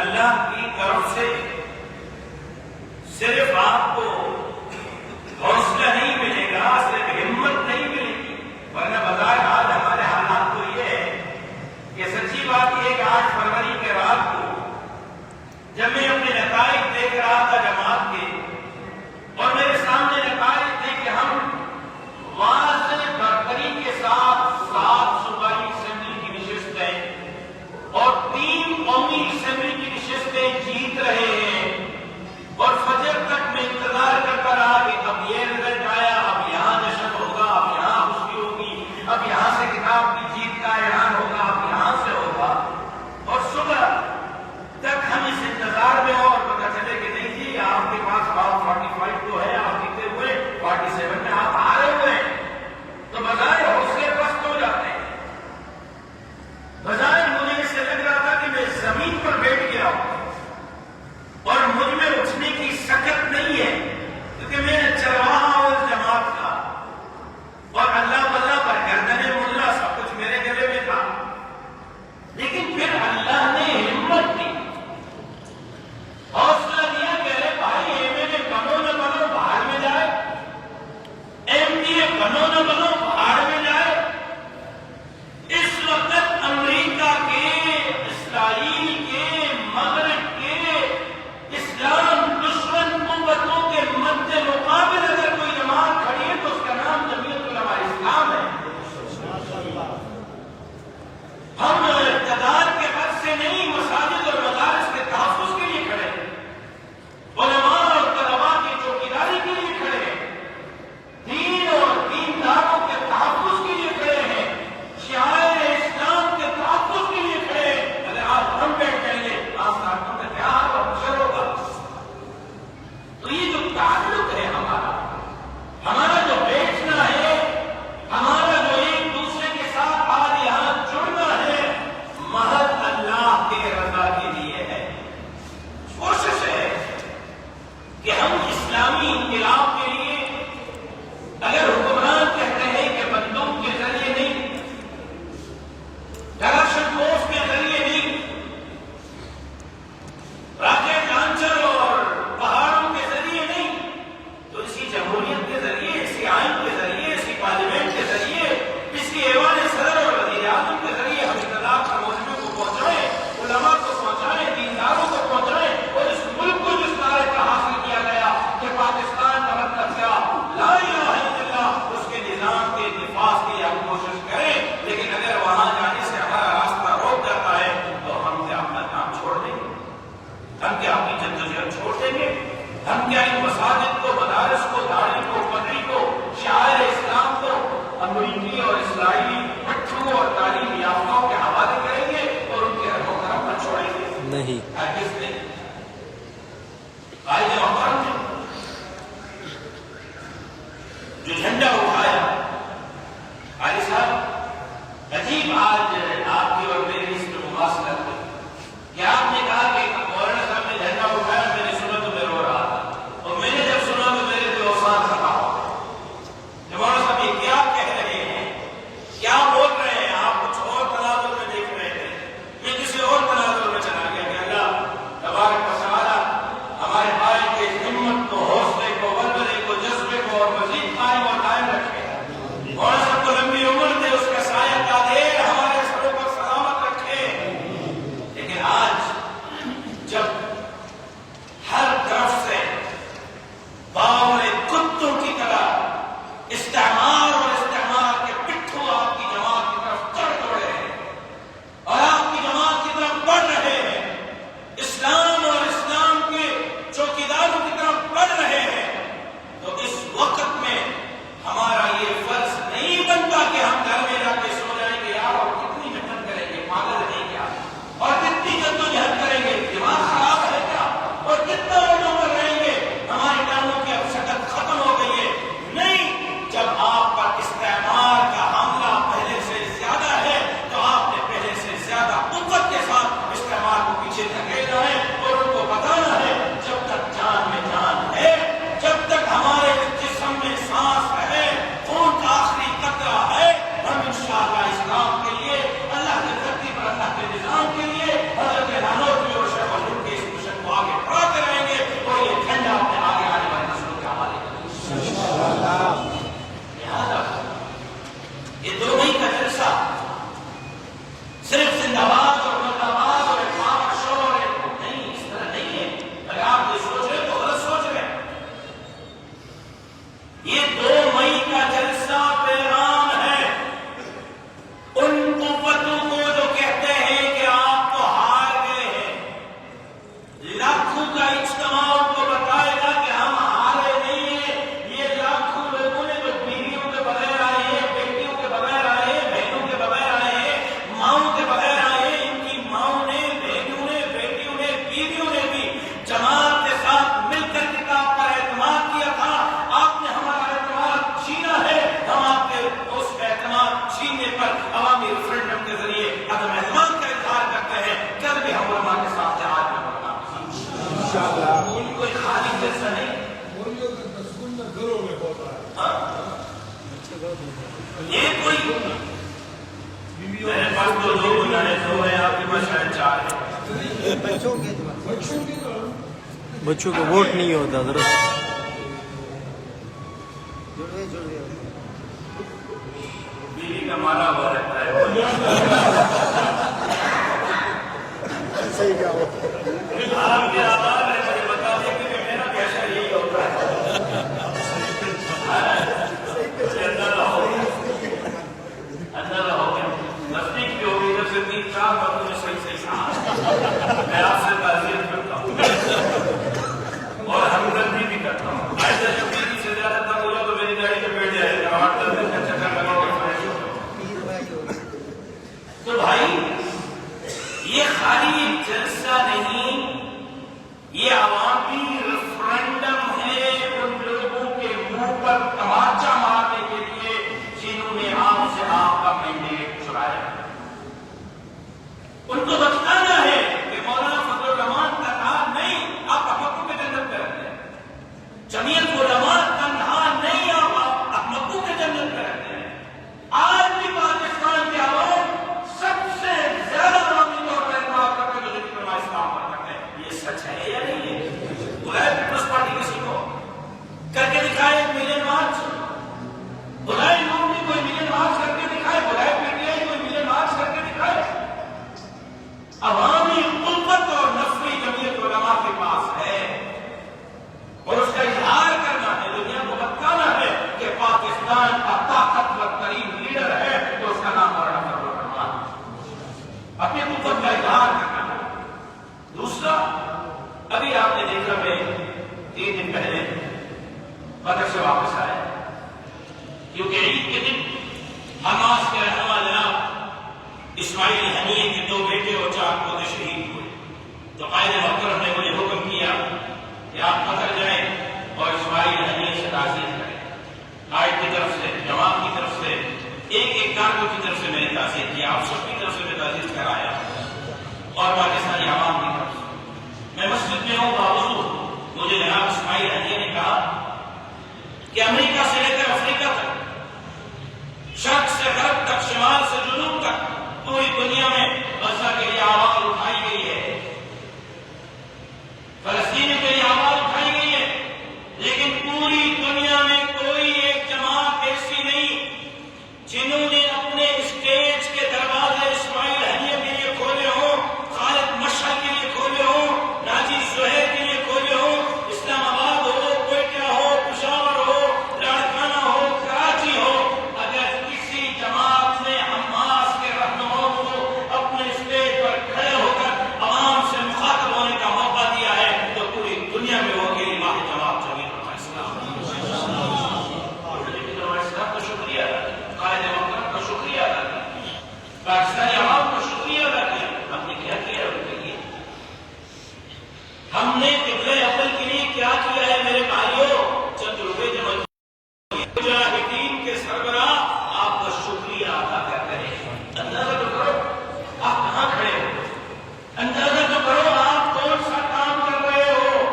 اللہ کی طرف سے صرف آپ کو حوصلہ نہیں ملے گا، صرف ہمت نہیں ملے گی، ورنہ بظاہر حال ہمارے حالات تو یہ ہے کہ سچی بات یہ کہ 8 فروری کے رات کو جب میں اپنے نتائج دیکھ رہا تھا جماعت کے، اور میرے سامنے نتائج تھے کہ ہم واضح برتری کے ساتھ 7 صوبائی اسمبلی کی نشستیں اور 3 قومی اسمبلی کی نشستیں جیت رہے ہیں، اور فجر تک میں انتظار کرتا رہا کہ اب یہ رزلٹ آیا، اب یہاں جشن ہوگا، اب یہاں خوشی ہوگی، اب یہاں سے کتاب کی جیت کا اعلان ہوگا، اب یہاں سے ہوگا، اور صبح تک ہم اس انتظار میں، اور پتہ چلے کہ نہیں جی آپ کے پاس 45 تو ہے، آپ جیتے ہوئے 47 میں آپ آ رہے ہوئے ہیں، تو بظاہر حوصلے پست ہو جاتے ہیں۔ بظاہر مجھے ایسے لگ رہا تھا کہ میں زمین پر بیٹھ گیا ہوں اور مجھ میں اٹھنے کی سکت نہیں ہے، کیونکہ میں چرواہا ہوں اس جماعت کا، اور اللہ واللہ پر گردن ملا سب کچھ میرے گلے میں تھا، لیکن پھر اللہ نے ہمت دی، حوصلہ دیا کہ ارے بھائی ایم ایل اے بنو نہ بنو باہر میں جائے، ایم پی اے بنو نہ بنو باہر میں جائے۔ اس وقت امریکہ کے، اسرائیل کے، مغرب کے، اسلام دشمن قوتوں کے مد مقابل اگر کوئی جماعت کھڑی ہے تو اس کا نام جمعیت علماء اسلام ہے۔ ہم اقتدار کے حد سے نہیں، مساجد اور مدارس کے تحفظ کے لیے کھڑے ہیں، علماء اور طلباء کی چوکیداری کے لیے کھڑے ہیں، دین اور دینداروں کے تحفظ کے لیے کھڑے ہیں، شعائر اسلام کے تحفظ کے لیے کھڑے ہیں۔ اگر آپ ہم بیٹھ جائیں گے آپ کارکنوں کا کیا حال اور حشر ہوگا؟ تو یہ جو تعلق ہے ہمارا جو بیٹھنا ہے، ہمارا جو ایک دوسرے کے ساتھ آج یہاں جڑنا ہے، محض اللہ کے رضا یہ کوئی میرے پاس تو دو گزارے دو ہے، آپ کے پاس شاید چار ہے. بچوں کو ووٹ نہیں ہوتا درست. بیوی کا مالا ہوا رہتا ہے. آپ کے آواز ہے مجھے بتا دیں کہ میرا کیسا یہی ہوتا ہے. اندر رہو گے نزدیک بھی ہوگی، ادھر سے 3-4 باتوں میں صحیح کہا. میں آپ سے تعزیت کرتا ہوں اور ہمدردی بھی کرتا ہوں. ایسا جب بیوی سے زیادہ تنگ ہو جائے تو میری گاڑی پہ بیٹھ جائے گا، 8-10 دن کا چکر لگاؤ گے فریش ہو جاؤ. تو بھائی یہ خالی ایک جلسہ نہیں، یہ عوامی ریفرنڈم ہے ان لوگوں کے منہ پر تماچا مارنے کے لیے جنہوں نے آپ سے آپ کا مینڈیٹ چرایا. ان کو بتانا ہے کہ مولانا فضل الرحمان تنہا نہیں، آپ احمقوں کے جنت میں رہتے ہیں. جمعیت علماء تنہا نہیں، آپ احمقوں کے جنت میں رہتے ہیں. آج بھی پاکستان کے عوام سب سے زیادہ عوامی طور پر اعتماد کرتے ہیں جو ڈپلومائی اسلام پر کرتے ہیں. یہ سچ ہے یا نہیں ہے؟ بلائے پیپلز پارٹی کسی کو کر کے دکھائے 1 ملین مارچ، بلائے لوگ نے کوئی ملین مارچ کر کے دکھائے، بلائے پی ٹی آئی کوئی ملین مارچ کر کے دکھائے. عوامی الفت اور نفری جمعیت علماء کے پاس ہے اور اس کا اظہار کرنا ہے، دنیا کو بتانا ہے کہ پاکستان کا طاقتور ترین لیڈر ہے تو اس کا نام مولانا فضل الرحمان. اپنی الفت کا اظہار کرنا ہے. دوسرا، ابھی آپ نے دیکھا میں 3 دن پہلے بدر سے واپس آیا کیونکہ عید کے دن حماس کے رہنما جناب اسماعیل ہنیے کے 2 بیٹے اور 4 پوتے شہید ہوئے. تو قائد محترم نے مجھے حکم کیا کہ آپ قطر جائیں اور اسماعیل ہنیے سے تعزیت کریں. قائد کی طرف سے، جماعت کی طرف سے، ایک کارکن کی طرف سے میں نے تعزیت کیا، آپ سب کی طرف سے میں تعزیت کرایا اور پاکستانی عوام کی طرف سے. میں مسجد میں ہوں باوجود مجھے جناب اسماعیل ہنیے نے کہا کہ امریکہ سے لے کر افریقہ تک، شرق سے غرب تک، شمال سے جنوب تک، پوری دنیا میں غزہ کے لیے آواز اٹھائی گئی ہے، فلسطین کے لیے آواز اٹھائی گئی ہے، لیکن پوری دنیا میں کوئی ایک جماعت ایسی نہیں جنہوں نے اپنے اسٹیج کے دروازے اسماعیل ہنیے کے لیے کھولے ہوں، خالد مشعل کے لیے کھولے ہوں، ناجی زہیر کے لیے کھولے ہوں، اسلام آباد ہو، کوئٹہ ہو، پشاور ہو، لاڑکانہ ہو، کراچی ہو. اگر کسی جماعت نے حماس کے رہنماؤں کو اپنے اسٹیج پر کھڑے ہو کر عوام سے مخاطب ہونے کا موقع دیا ہے تو پوری دنیا میں وہ اکیلی واحد جماعت جمعیت علماء اسلام. اسلام کا شکریہ ادا کیا، قائد محترم کا شکریہ ادا کیا، پاکستانی عوام کا شکریہ ادا کیا. ہم نے کیا کیا ان کے لیے؟ ہم نے قبلہ اول کے لیے کیا کیا ہے میرے بھائیوں؟ چند روپے جمع مجاہدین کے سربراہ آپ کا شکریہ ادا کرتے ہیں. اندازہ تو کرو آپ کہاں کھڑے ہو، اندازہ تو کرو آپ کون سا کام کر رہے ہو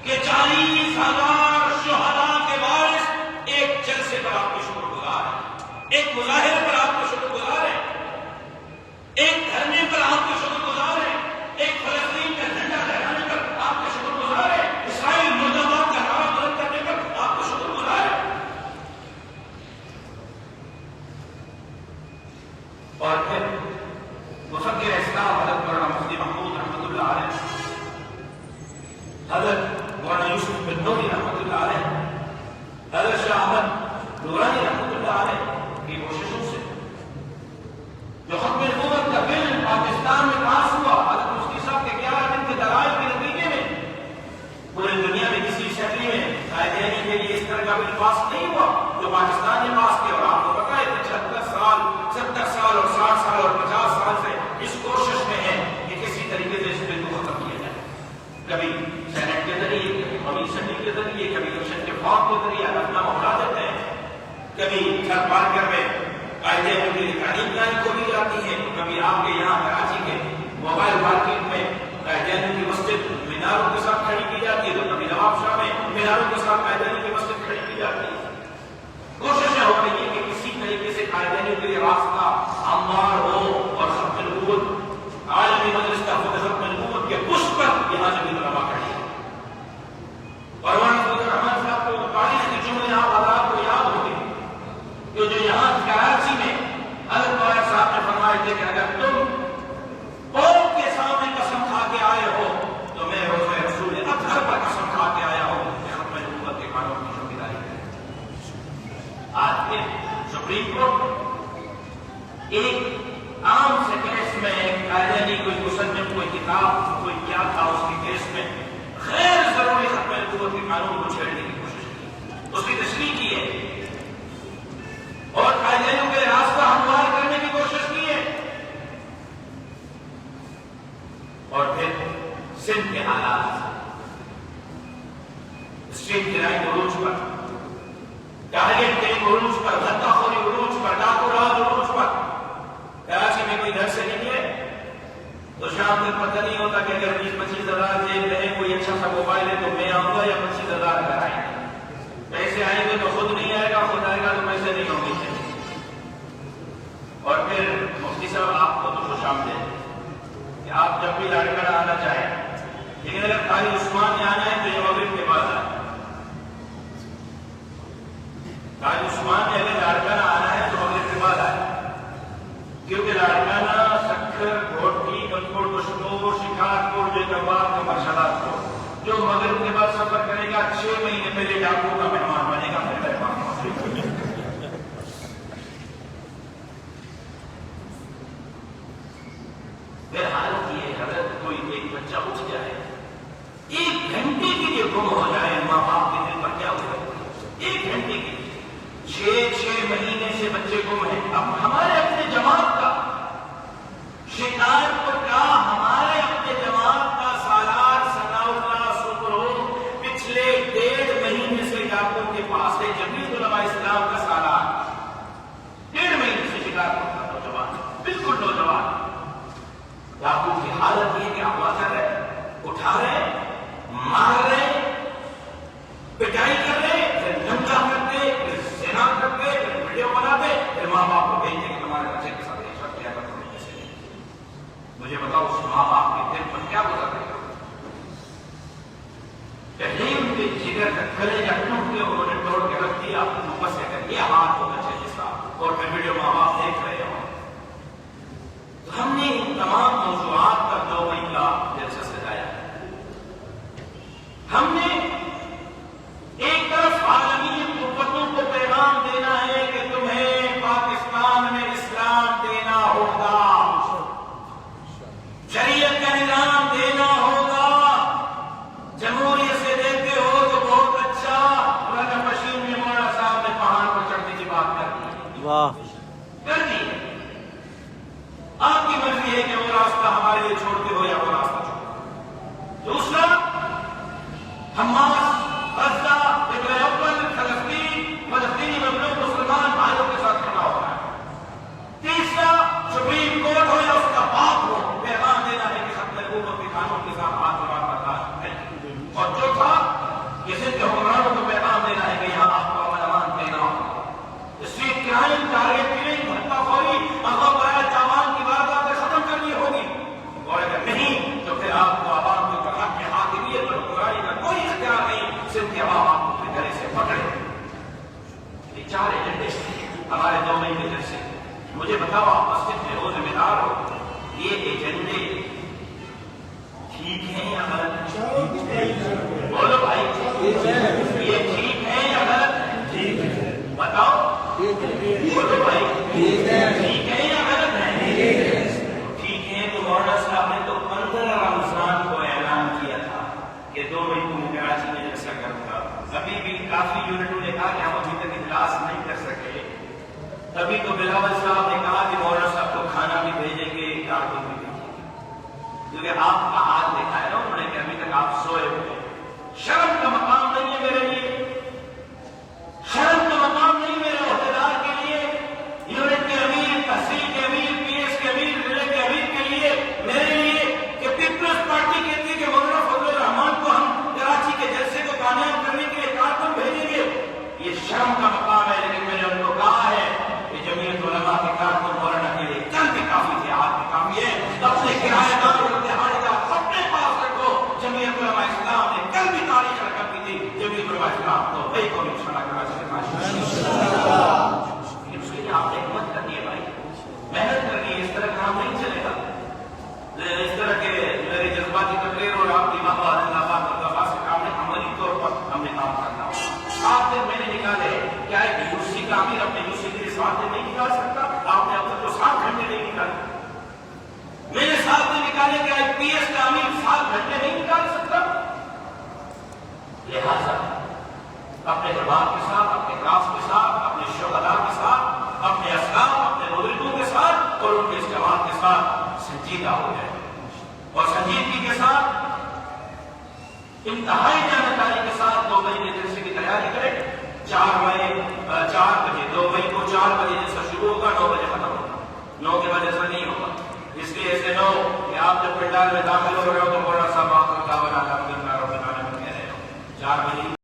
کہ 40,000 شہداء کے وارث ایک جلسے پر آپ کے شکر گزار ہیں، ایک مظاہرے پر آپ کے شکر گزار ہیں، ایک دھرنے پر آپ کے شکر گزار ہیں، ایک فلسطین کا جھنڈا لہرانے پر آپ کے شکر گزار ہیں، اسرائیل مرد آباد کا نعرہ بلند کرنے پر آپ کے شکر گزار ہیں. اور پھر مفکر اسلام حضرت مولانا مفتی محمود رحمۃ اللہ علیہ، حضرت مولانا یوسف بن نوری رحمۃ اللہ علیہ، حضرت شاہ احمد نورانی رحمۃ اللہ علیہ کی کوششوں سے جو ختم نبوت کا بل پاکستان میں پاس ہوا، حضرت مفتی صاحب کے 11 دن کے دلائل کے نتیجے میں پورے دنیا میں کسی شکل میں قائدین کے لیے اس طرح کا بل پاس نہیں ہوا جو پاکستان نے پاس کیا. اور آپ کو پتا ہے کہ 76 سال 70 سال اور 60 سال اور 50 سال سے اس کوشش میں ہے کہ کسی طریقے سے اس بل کو ختم کیا جائے. کبھی سینٹ کے ذریعے، کبھی قومی اسمبلی کے ذریعے، کبھی الیکشن کے فارم کے ذریعے اپنا اٹھا دیتے ہیں، کبھی گھر پارکر میں قائدین کے لیے تعلیم کھولی جاتی ہے، کبھی آپ کے یہاں کراچی کے موبائل مارکیٹ میں قائدین کی مسجد میناروں کے ساتھ کھڑی کی جاتی ہے، تو کبھی نواب شاہ میں میناروں کے ساتھ قائدین کی مسجد کھڑی کی جاتی ہے. کوششیں اگر تم قوم کے سامنے قسم کھا کے آئے ہو تو میں روزہ رسول اطہر پر قسم کھا کے آیا ہوں کہ ختم نبوت کے قانون کی ذمہ داری ہے۔ آج کے سپریم کورٹ ایک عام سے کیس میں ایک قائدانی کوئی مصنف کوئی کتاب کوئی کیا تھا اس کے کیس میں غیر ضروری ختم نبوت کے قانون کو چھیڑنے کی کوشش کی، اس کی تشریح کی ہے اور قائدانیوں کے راستہ ہموار کرنے کی کوشش کی ہے۔ اور پھر سندھ کے حالات اسٹریٹ کرائم عروج پر، ٹارگیٹ ٹیک عروج پر، دھکا خوری عروج پر، ڈاکو راج عروج پر۔ کراچی میں کوئی گھر سے نکلے تو شام تک پتہ نہیں ہوتا کہ اگر 20-25 ہزار جیب رہے کوئی اچھا سا موبائل ہے تو میں آؤں گا یا 25 ہزار گھر آئیں گے، پیسے آئیں گے تو خود نہیں آئے گا، خود آئے گا تو پیسے نہیں ہوں گے۔ اور پھر مفتی صاحب آپ کو تو خوش آمدید کہ آپ جب بھی لاڑکانہ آنا چاہیں، لیکن اگر قاری عثمان نے آنا ہے تو یہ مغرب کے بعد آئے۔ قاری عثمان نے اگر لاڑکانہ آنا ہے تو مغرب کے بعد آئے، کیونکہ لاڑکانہ سکھر گھوٹی گنگوڑ گشتور شکارپور جیتاباد کا مرشدات کو جو مغرب کے بعد سفر کرے گا 6 مہینے پہلے ڈاکو کا مہمان بنے گا، پھر مہمان پھر حالت یہ حضرت کوئی ایک بچہ اٹھ جائے 1 گھنٹے کے لیے گم ہو جائے، ماں باپ کے دل پر کیا ہوگا؟ 1 گھنٹے کے لیے 6 مہینے سے بچے گم ہیں۔ اب ہمارے اپنے جماعت کا شکایت پر کیا ہمارے اپنے جماعت کا سالار ثناء اللہ سپرو پچھلے 1.5 مہینے سے ڈاکو کے پاس ہے، جمعیت علماء اسلام کا سالار 1.5 مہینے سے شکایت کرتا نوجوان، بالکل نوجوان۔ ڈاکو کی حالت یہ کہ حملہ کر رہے، اٹھا رہے، مار رہے، پٹائی کر رہے، پھر ننگا کرتے، پھر زنا کرتے، پھر ویڈیو بناتے، پھر ماں باپ کو بھیجتے کہ تمہارے بچے کے ساتھ یہ سب کیا کرتے۔ مجھے بتاؤ اس ماں باپ کے دل پر کیا گزر رہے گا؟ پہلے ان کے جگر کا کلیجہ ٹوٹ کے انہوں نے توڑ کے رکھ دیا، اوپر سے کر یہ ہاتھ ہو بچے کے ساتھ، اور پھر ویڈیو ماں باپ دیکھ رہے ہوں۔ تو ہم نے ان تمام موضوعات کا 2 مئی کا جلسہ سجایا۔ ہم نے ایک طرف عالمی قوتوں کو پیغام دینا ہے کہ تمہیں پاکستان میں اسلام دینا ہوگا، شریعت کا نظام دینا ہوگا، جمہوریت سے دیتے ہو تو بہت اچھا، ورنہ مشین میں مولانا صاحب نے پہاڑ پر چڑھنے کی بات کر دی، کر دی۔ آپ کی مرضی ہے کہ وہ راستہ ہمارے لیے چھوڑتے ہو یا وہ راستہ چھوڑتے۔ دوسرا، حماس، غزہ، ابن اول، فلسطینی مملوک مسلمان بھائیوں کے ساتھ کھڑا ہو رہا ہے۔ تیسرا، سپریم کورٹ ہو یا اس کا باپ ہو، پیغام دینا ہے کہ ختم نبوت کے قانون کے ساتھ ہاتھ ملا برداشت ہے۔ اور چوتھا، یہ سندھ کے حکمرانوں کو پیغام دینا ہے کہ یہاں آپ کو امن امان دینا ہوگا۔ اسٹریٹ کرائم، ٹارگیٹ کلنگ، دھکا خوری، اغوا برائے تاوان کی وارداتیں ختم کرنی ہوگی، اور اگر نہیں تو پھر آپ کو عوام کے اوپر حق حاکمیت اور حکمرانی کا کوئی اختیار نہیں، صرف عوام آپ کو اپنے گلے سے پکڑے۔ یہ 4 ایجنڈے ہمارے 2 مئی کے جلسے۔ مجھے بتاؤ، آپ مسجد میں ہو، ذمہ دار ہو، یہ ایجنڈے ٹھیک ہیں یا غلط ہیں؟ بولو بھائی، یہ ٹھیک ہے یا غلط ہے؟ بتاؤ، بولو بھائی، ٹھیک ہے یا غلط ہے؟ ٹھیک ہے تو مولانا صاحب نے تو 15 رمضان کو اعلان کیا تھا کہ 2 مئی کو میں کراچی میں جلسہ کروں گا۔ ابھی بھی کافی یونٹوں نے کہا کہ ہم ابھی تک اجلاس نہیں کر سکے، تبھی تو بلاول صاحب نے کہا کہ مولانا صاحب کو کھانا بھی بھیجیں گے، کارٹون بھی بھیجیں گے، کیونکہ آپ کا ہاتھ دیکھا ہے نا انہوں نے کہ ابھی تک آپ سوئے ہوئے۔ شرم کا مقام نہیں ہے میرے لیے، شرم کا مقام نہیں میرے عہدیدار کے لیے، یونٹ کے امیر، تحصیل کے امیر، پی ایس کے امیر، ضلع کے امیر کے لیے، میرے لیے کہ پیپلز پارٹی کہتی ہے کہ مولانا فضل الرحمان کو ہم کراچی کے جلسے کو کامیاب کرنے کے لیے کارٹون بھیجیں گے، یہ شرم کا مقام ہے۔ لیکن میں نے ان کو کہا ہے کہ جمعیت علماء کے کارکن مولانا کے لیے کل بھی کافی تھے، آج بھی کافی ہے، اپنے کرایہ دار اور دہاڑی دار طیبات کے ساتھ، اپنے کلاس کے ساتھ، اپنے شہداء کے ساتھ، اپنے اسلاف، اپنے بزرگوں کے ساتھ اور ان کے اس جماعت کے ساتھ سنجیدہ ہو جائے اور سنجیدگی کے ساتھ انتہائی جانکاری کے ساتھ 2 مئی کے جلسے کی تیاری کرے. 4 بجے 2 مئی کو 4 بجے جلسہ شروع ہوگا، 9 بجے ختم ہوگا. 9 کے بعد جلسہ نہیں ہوگا. اس لیے ایسے نہ ہو کہ آپ جب پنڈال میں داخل ہو رہے ہو تو